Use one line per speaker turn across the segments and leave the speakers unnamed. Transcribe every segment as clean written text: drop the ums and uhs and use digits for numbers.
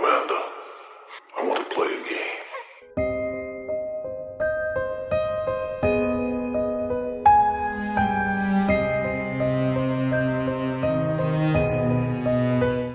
Amanda, I want to play a game.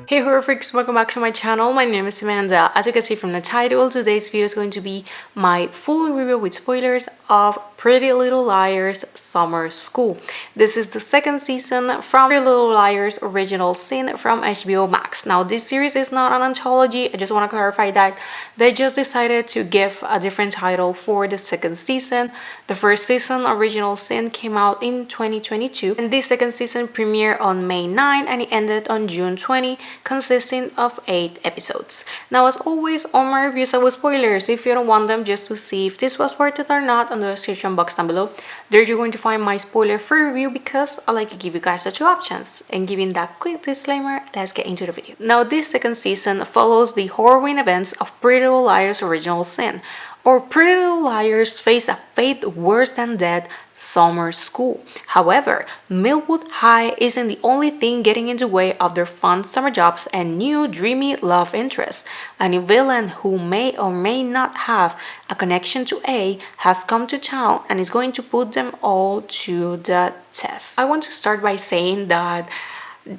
Hey horror freaks, welcome back to my channel. My name is Amanda. As you can see from the title, today's video is going to be my full review with spoilers of Pretty Little Liars Summer School. This is the second season from Pretty Little Liars Original Sin from HBO Max. Now this series is not an anthology. I just want to clarify that they just decided to give a different title for the second season. The first season, Original Sin, came out in 2022 and this second season premiered on May 9 and it ended on June 20, consisting of 8 episodes. Now as always, all my reviews are with spoilers. If you don't want them just to see if this was worth it or not, on the description box down below, there you're going to find my spoiler-free review because I like to give you guys the 2 options. And giving that quick disclaimer, let's get into the video. Now this second season follows the harrowing events of Pretty Little Liars Original Sin, or Pretty Little Liars face a fate worse than death, summer school. However, Millwood High isn't the only thing getting in the way of their fun summer jobs and new dreamy love interest. A new villain who may or may not have a connection to A has come to town and is going to put them all to the test. I want to start by saying that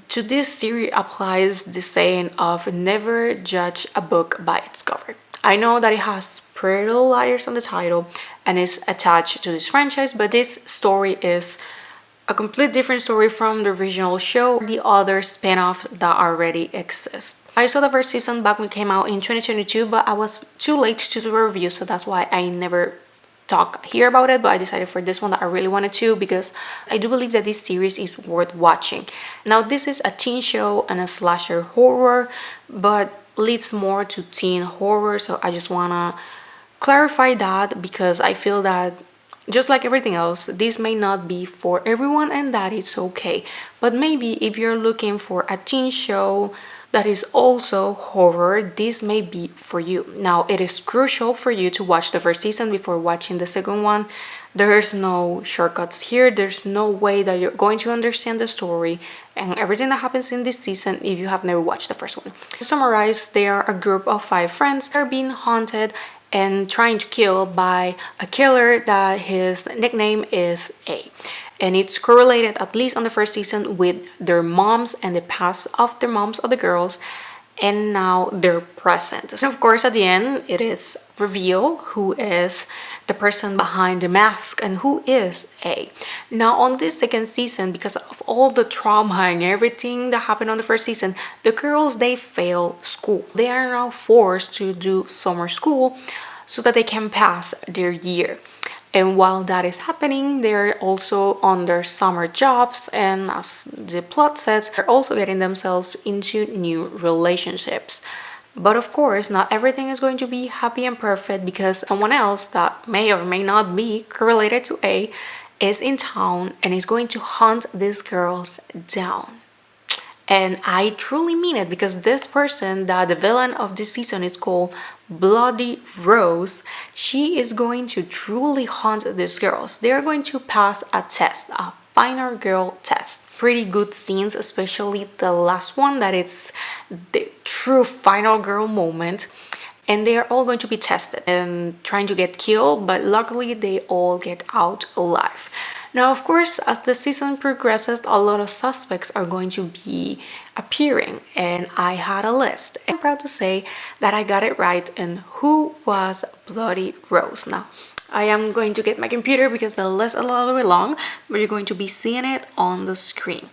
to this series applies the saying of never judge a book by its cover. I know that it has Pretty Little Liars on the title and is attached to this franchise, but this story is a complete different story from the original show, the other spin-offs that already exist. I saw the first season back when it came out in 2022, but I was too late to do a review, so that's why I never talk here about it, but I decided for this one that I really wanted to because I do believe that this series is worth watching. Now this is a teen show and a slasher horror, but leads more to teen horror, so I just wanna clarify that because I feel that just like everything else, this may not be for everyone and that it's okay. But maybe if you're looking for a teen show that is also horror, this may be for you. Now it is crucial for you to watch the first season before watching the second one. There's no shortcuts here. There's no way that you're going to understand the story and everything that happens in this season if you have never watched the first one. To summarize, they are a group of 5 friends that are being haunted and trying to kill by a killer that his nickname is A. And it's correlated, at least on the first season, with their moms and the past of their moms of the girls and now their present. And of course at the end it is revealed who is the person behind the mask and who is A. Now on this second season, because of all the trauma and everything that happened on the first season, the girls, they fail school. They are now forced to do summer school so that they can pass their year. And while that is happening, they're also on their summer jobs, and as the plot says, they're also getting themselves into new relationships. But of course, not everything is going to be happy and perfect because someone else that may or may not be correlated to A is in town and is going to hunt these girls down. And I truly mean it because this person, that the villain of this season, is called Bloody Rose. She is going to truly hunt these girls. They are going to pass a test, a final girl test. Pretty good scenes, especially the last one, that it's the true final girl moment. And they are all going to be tested and trying to get killed, but luckily they all get out alive. Now, of course, as the season progresses, a lot of suspects are going to be appearing, and I had a list. I'm proud to say that I got it right in who was Bloody Rose. Now, I am going to get my computer because the list is a little bit long, but you're going to be seeing it on the screen.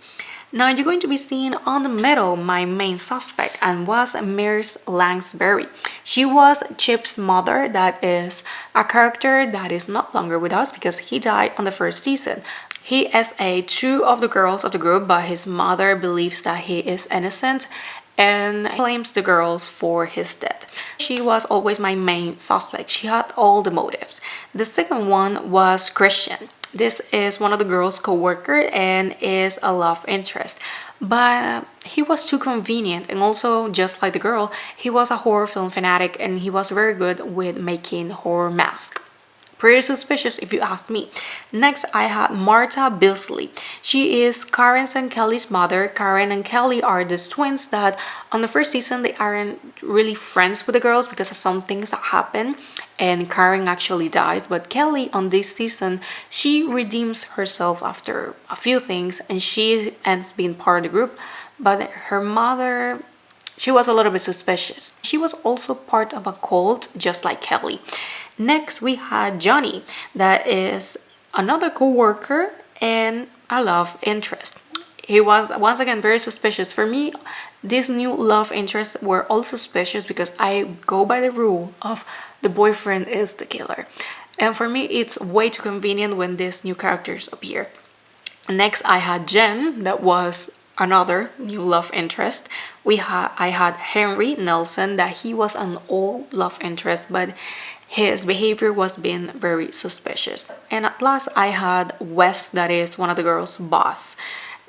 Now you're going to be seeing on the middle my main suspect, and was Maris Lansbury. She was Chip's mother, that is a character that is no longer with us because he died on the first season. He SA 2 of the girls of the group, but his mother believes that he is innocent and blames the girls for his death. She was always my main suspect. She had all the motives. The second one was Christian. This is one of the girls' co-worker and is a love interest, but he was too convenient, and also just like the girl, he was a horror film fanatic and he was very good with making horror masks. pretty suspicious if you ask me. Next, I had Marta Beasley. She is Karen's and Kelly's mother. Karen and Kelly are these twins that on the first season they aren't really friends with the girls because of some things that happen, and Karen actually dies. But Kelly on this season, she redeems herself after a few things and she ends being part of the group. But her mother, she was a little bit suspicious. She was also part of a cult just like Kelly. Next, we had Johnny, that is another co-worker and a love interest. He was once again very suspicious. For me, these new love interests were all suspicious because I go by the rule of the boyfriend is the killer. And for me, it's way too convenient when these new characters appear. Next, I had Jen, that was another new love interest. I had Henry Nelson, that he was an old love interest, but his behavior was being very suspicious. And at last I had Wes, that is one of the girls' boss.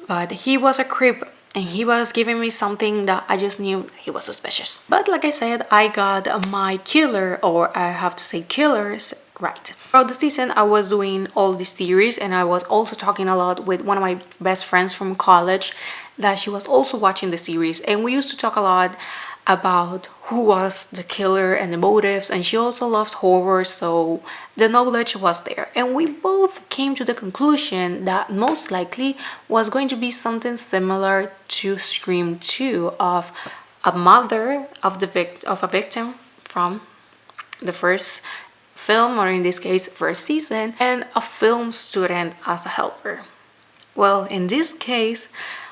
But he was a creep and he was giving me something that I just knew he was suspicious. But like I said, I got my killer, or I have to say killers, right. Throughout the season, I was doing all these theories and I was also talking a lot with one of my best friends from college that she was also watching the series, and we used to talk a lot about who was the killer and the motives, and she also loves horror, so the knowledge was there. And we both came to the conclusion that most likely was going to be something similar to Scream 2, of a mother of a victim from the first film, or in this case first season, and a film student as a helper. Well, in this case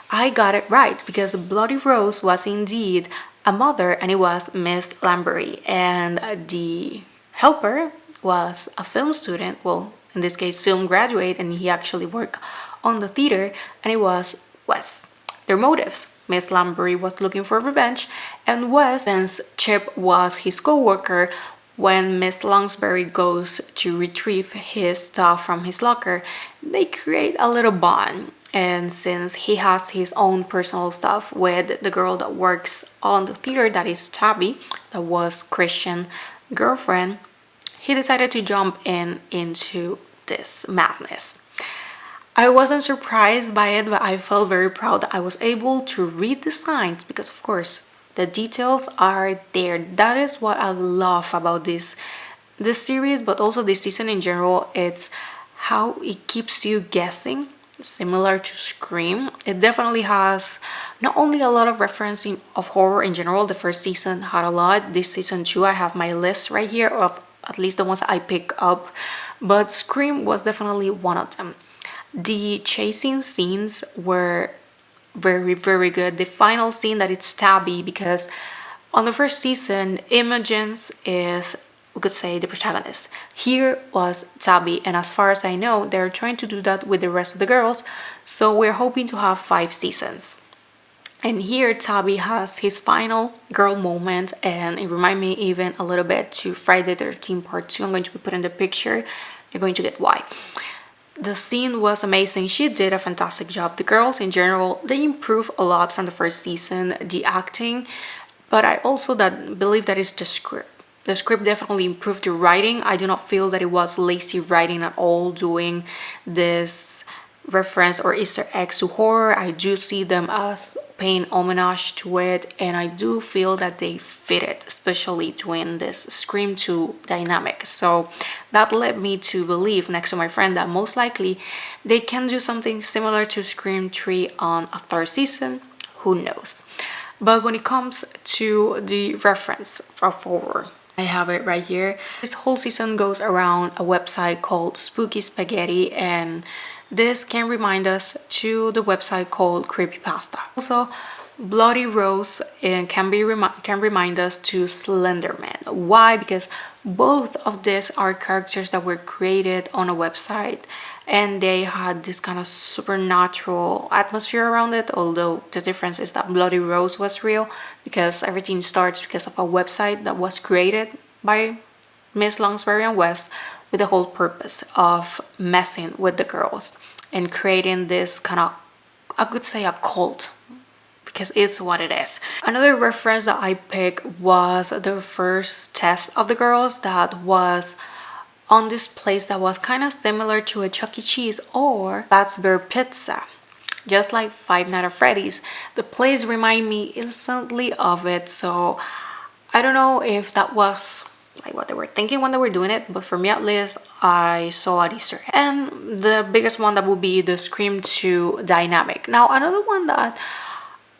I got it right, because Bloody Rose was indeed a mother and it was Miss Lambury, and the helper was a film student, well in this case film graduate, and he actually worked on the theater, and it was Wes. Their motives: Miss Lambury was looking for revenge, and Wes, since Chip was his co-worker, when Miss Longsbury goes to retrieve his stuff from his locker, they create a little bond. And since he has his own personal stuff with the girl that works on the theater, that is Tabby, that was Christian's girlfriend, he decided to jump into this madness. I wasn't surprised by it, but I felt very proud that I was able to read the signs, because of course the details are there. That is what I love about this series, but also this season in general. It's how it keeps you guessing, similar to Scream. It definitely has not only a lot of referencing of horror in general. The first season had a lot. This season too, I have my list right here of at least the ones I pick up, but Scream was definitely one of them. The chasing scenes were very, very good. The final scene, that it's Tabby, because on the first season Imogen's is, we could say, the protagonist. Here was Tabby, and as far as I know, they're trying to do that with the rest of the girls, so we're hoping to have 5 seasons. And here Tabby has his final girl moment, and it reminded me even a little bit to Friday the 13th Part 2. I'm going to be putting the picture. You're going to get why. The scene was amazing. She did a fantastic job. The girls in general, they improved a lot from the first season, the acting, but I also believe that is the script. The script definitely improved the writing. I do not feel that it was lazy writing at all, doing this reference or Easter eggs to horror. I do see them as paying homage to it, and I do feel that they fit it, especially doing this Scream 2 dynamic. So that led me to believe, next to my friend, that most likely they can do something similar to Scream 3 on a 3rd season. Who knows? But when it comes to the reference of horror, I have it right here. This whole season goes around a website called Spooky Spaghetti, and this can remind us to the website called Creepypasta. Also, Bloody Rose can remind us to Slenderman. Why? Because both of these are characters that were created on a website, and they had this kind of supernatural atmosphere around it, although the difference is that Bloody Rose was real, because everything starts because of a website that was created by Miss Longsbury and Wes with the whole purpose of messing with the girls and creating this kind of, I could say, a cult, because it's what it is. Another reference that I picked was the first test of the girls. That was on this place that was kind of similar to a Chuck E. Cheese or Pat's Bear Pizza. Just like Five Nights at Freddy's, the place reminded me instantly of it. So I don't know if that was like what they were thinking when they were doing it, but for me at least, I saw an Easter egg. And the biggest one that would be the Scream 2 dynamic. Now another one that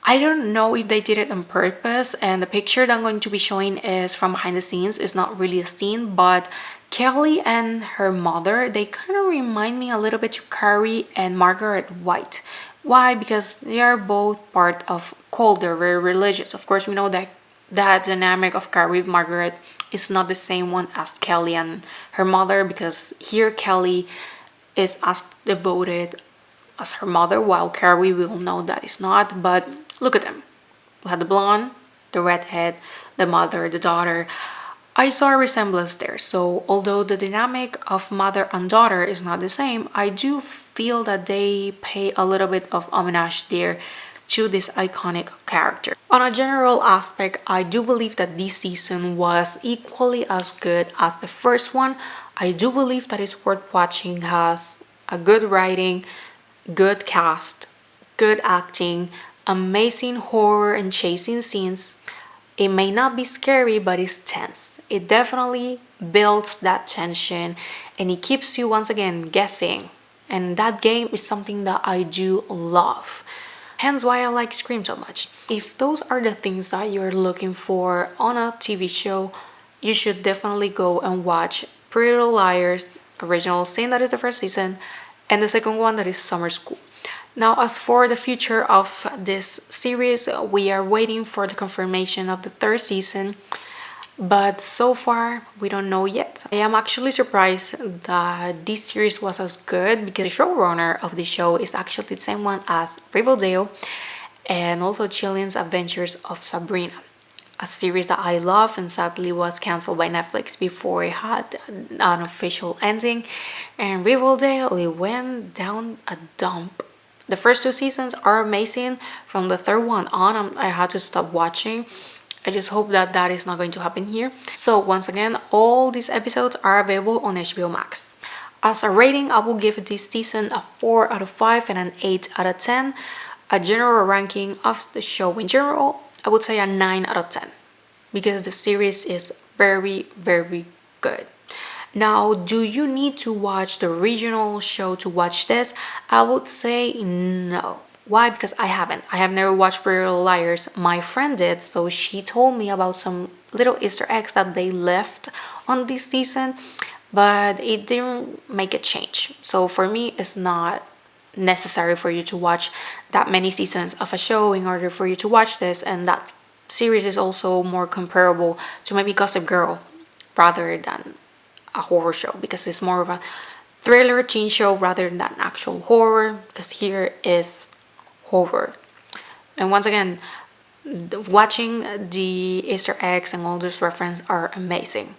I don't know if they did it on purpose, and the picture that I'm going to be showing is from behind the scenes. It's not really a scene, but Kelly and her mother, they kind of remind me a little bit to Carrie and Margaret White. Why? Because they are both part of cult. They're very religious. Of course, we know that that dynamic of Carrie with Margaret is not the same one as Kelly and her mother, because here Kelly is as devoted as her mother, while Carrie, we will know that is not. But look at them. We had the blonde, the redhead, the mother, the daughter. I saw a resemblance there. So although the dynamic of mother and daughter is not the same, I do feel that they pay a little bit of homage there to this iconic character. On a general aspect, I do believe that this season was equally as good as the first one. I do believe that it's worth watching, has a good writing, good cast, good acting, amazing horror and chasing scenes. It may not be scary, but it's tense. It definitely builds that tension and it keeps you once again guessing. And that game is something that I do love. Hence why I like Scream so much. If those are the things that you're looking for on a TV show, you should definitely go and watch Pretty Little Liars original sin, that is the first season, and the second one, that is Summer School. Now, as for the future of this series, we are waiting for the confirmation of the third season, but so far we don't know yet. I am actually surprised that this series was as good, because the showrunner of the show is actually the same one as Riverdale and also Chillian's Adventures of Sabrina, a series that I love and sadly was cancelled by Netflix before it had an official ending. And Riverdale, it went down a dump. The first two seasons are amazing. From the third one on, I had to stop watching. I just hope that that is not going to happen here. So once again, all these episodes are available on HBO Max. As a rating, I will give this season a 4 out of 5 and an 8 out of 10. A general ranking of the show in general, I would say a 9 out of 10, because the series is very, very good. Now, do you need to watch the original show to watch this? I would say no. Why? Because I haven't. I have never watched Pretty Little Liars. My friend did, so she told me about some little Easter eggs that they left on this season, but it didn't make a change. So for me, it's not necessary for you to watch that many seasons of a show in order for you to watch this, and that series is also more comparable to maybe Gossip Girl rather than a horror show, because it's more of a thriller teen show rather than actual horror, because here is horror. And once again, watching the Easter eggs and all those references are amazing.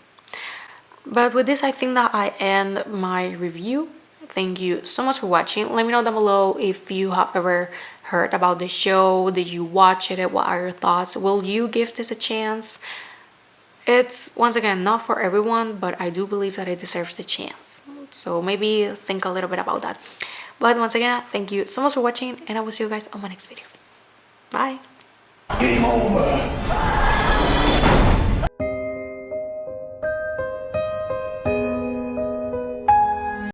But with this, I think that I end my review. Thank you so much for watching. Let me know down below if you have ever heard about the show. Did you watch it? What are your thoughts? Will you give this a chance? It's, once again, not for everyone, but I do believe that it deserves the chance. So maybe think a little bit about that. But once again, thank you so much for watching, and I will see you guys on my next video. Bye!
Game over.